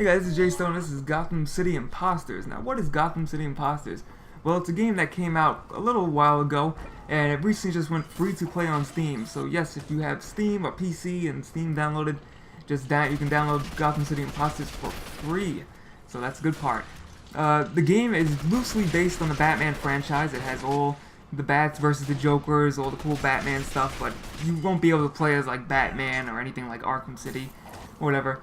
Hey guys, this is Jsnow and this is Gotham City Impostors. Now, what is Gotham City Impostors? Well, it's a game that came out a little while ago, and it recently just went free to play on Steam. So yes, if you have Steam or PC and Steam downloaded, you can download Gotham City Impostors for free. So that's a good part. The game is loosely based on the Batman franchise. It has all the Bats versus the Jokers, all the cool Batman stuff, but you won't be able to play as like Batman or anything like Arkham City or whatever.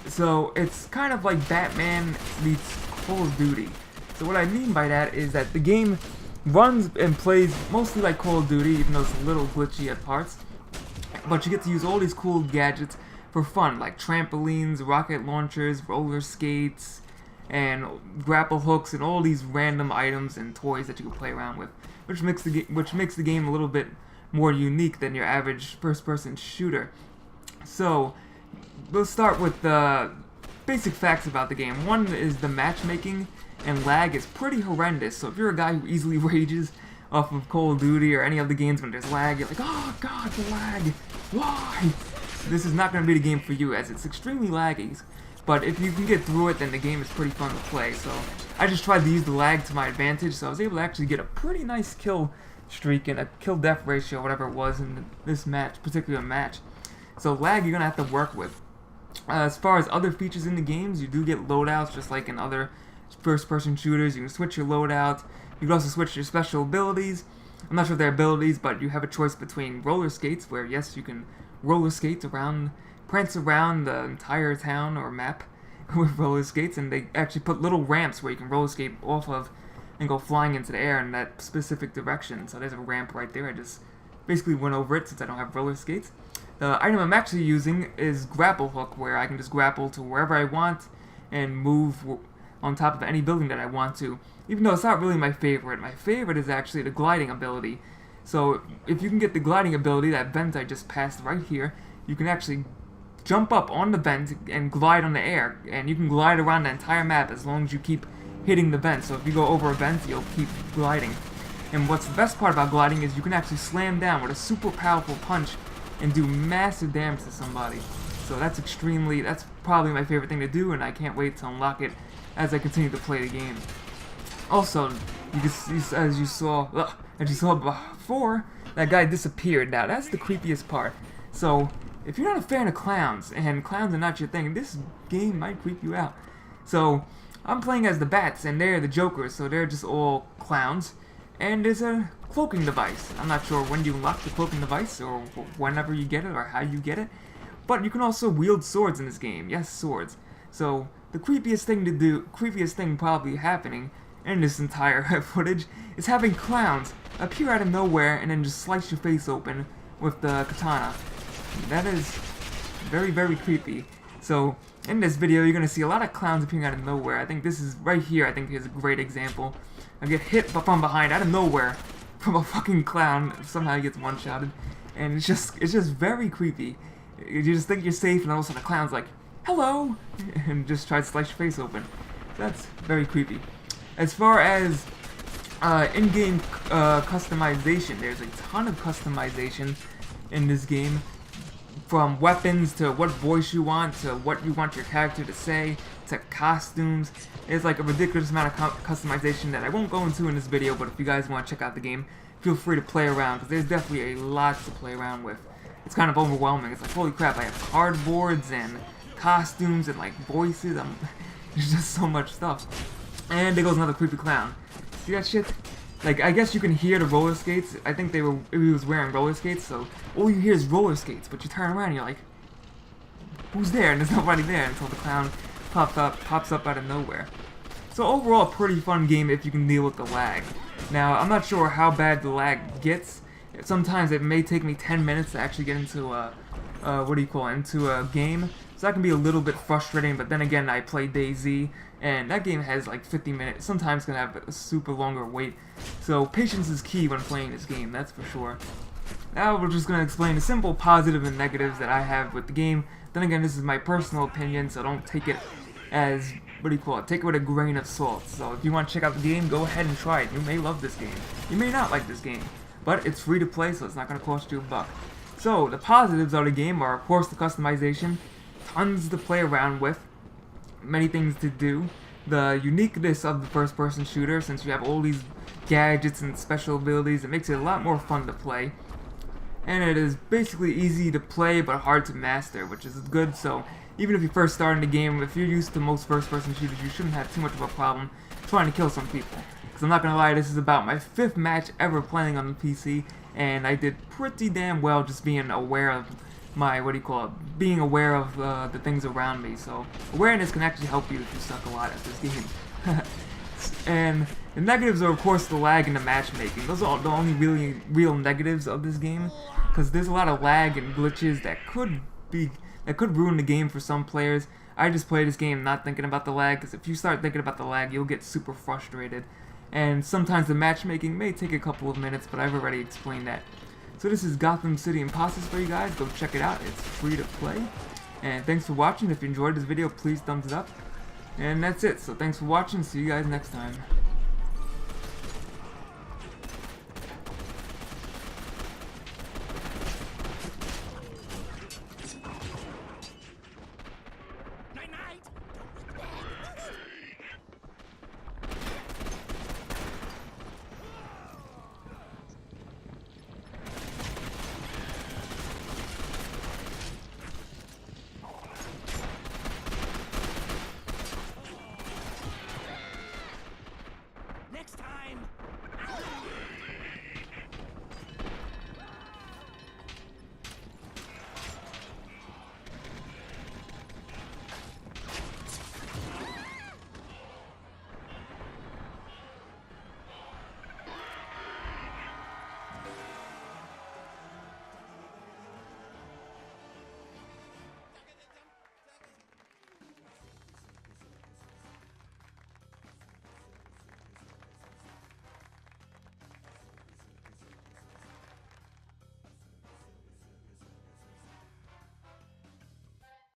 So it's kind of like Batman meets Call of Duty. So what I mean by that is that the game runs and plays mostly like Call of Duty, even though it's a little glitchy at parts. But you get to use all these cool gadgets for fun, like trampolines, rocket launchers, roller skates, and grapple hooks, and all these random items and toys that you can play around with, which makes the game a little bit more unique than your average first-person shooter. So we'll start with the basic facts about the game. One is the matchmaking and lag is pretty horrendous. So if you're a guy who easily rages off of Call of Duty or any of the games when there's lag, you're like, oh god, the lag, why? This is not going to be the game for you, as it's extremely laggy. But if you can get through it, then the game is pretty fun to play. So I just tried to use the lag to my advantage, so I was able to actually get a pretty nice kill streak and a kill-death ratio, whatever it was in this particular match. So lag you're going to have to work with. As far as other features in the games, you do get loadouts just like in other first-person shooters. You can switch your loadout. You can also switch your special abilities. I'm not sure if they're abilities, but you have a choice between roller skates, where yes, you can roller skate around, prance around the entire town or map with roller skates, and they actually put little ramps where you can roller skate off of and go flying into the air in that specific direction. So there's a ramp right there. I just basically went over it since I don't have roller skates. The item I'm actually using is grapple hook, where I can just grapple to wherever I want and move on top of any building that I want to, even though it's not really my favorite. My favorite is actually the gliding ability. So if you can get the gliding ability, that vent I just passed right here, you can actually jump up on the vent and glide on the air, and you can glide around the entire map as long as you keep hitting the vent. So if you go over a vent, you'll keep gliding. And what's the best part about gliding is you can actually slam down with a super powerful punch and do massive damage to somebody. So that's probably my favorite thing to do, and I can't wait to unlock it as I continue to play the game. Also, you can see, as you saw before, that guy disappeared. Now that's the creepiest part. So if you're not a fan of clowns, and clowns are not your thing, this game might creep you out. So I'm playing as the Bats, and they're the Jokers, so they're just all clowns. And there's a cloaking device. I'm not sure when you unlock the cloaking device, or whenever you get it, or how you get it. But you can also wield swords in this game. Yes, swords. So the creepiest thing probably happening in this entire footage is having clowns appear out of nowhere and then just slice your face open with the katana. That is very, very creepy. So in this video, you're going to see a lot of clowns appearing out of nowhere. I think this is right here, I think is a great example. I get hit from behind out of nowhere from a fucking clown. Somehow he gets one-shotted, and it's just very creepy. You just think you're safe, and all of a sudden the clown's like, hello, and just tries to slice your face open. That's very creepy. As far as in-game customization, there's a ton of customization in this game, from weapons to what voice you want to what you want your character to say to costumes. It's like a ridiculous amount of customization that I won't go into in this video, but if you guys want to check out the game, feel free to play around, because there's definitely a lot to play around with. It's kind of overwhelming. It's like, holy crap, I have cardboards and costumes and like voices. There's just so much stuff. And there goes another creepy clown. See that shit? Like, I guess you can hear the roller skates. I think he was wearing roller skates, so all you hear is roller skates, but you turn around and you're like, who's there? And there's nobody there until the clown pops up out of nowhere. So overall, a pretty fun game if you can deal with the lag. Now, I'm not sure how bad the lag gets. Sometimes it may take me 10 minutes to actually get into into a game. So that can be a little bit frustrating, but then again, I play DayZ, and that game has like 50 minutes. Sometimes can have a super longer wait. So patience is key when playing this game, that's for sure. Now we're just going to explain the simple positives and negatives that I have with the game. Then again, this is my personal opinion, so don't take it as, take it with a grain of salt. So if you want to check out the game, go ahead and try it. You may love this game. You may not like this game. But it's free to play, so it's not going to cost you $1. So the positives of the game are, of course, the customization, tons to play around with. many things to do. The uniqueness of the first-person shooter, since you have all these gadgets and special abilities, it makes it a lot more fun to play. And it is basically easy to play but hard to master, which is good. So even if you first start in the game, if you're used to most first-person shooters, you shouldn't have too much of a problem trying to kill some people. Because I'm not gonna lie, this is about my 5th match ever playing on the PC, and I did pretty damn well just being aware of my, being aware of the things around me. So awareness can actually help you if you suck a lot at this game. And the negatives are, of course, the lag and the matchmaking. Those are the only really real negatives of this game, because there's a lot of lag and glitches that could ruin the game for some players. I just play this game not thinking about the lag, because if you start thinking about the lag, you'll get super frustrated. And sometimes the matchmaking may take a couple of minutes, but I've already explained that. So this is Gotham City Impostors for you guys. Go check it out. It's free to play. And thanks for watching. If you enjoyed this video, please thumbs it up. And that's it. So thanks for watching. See you guys next time.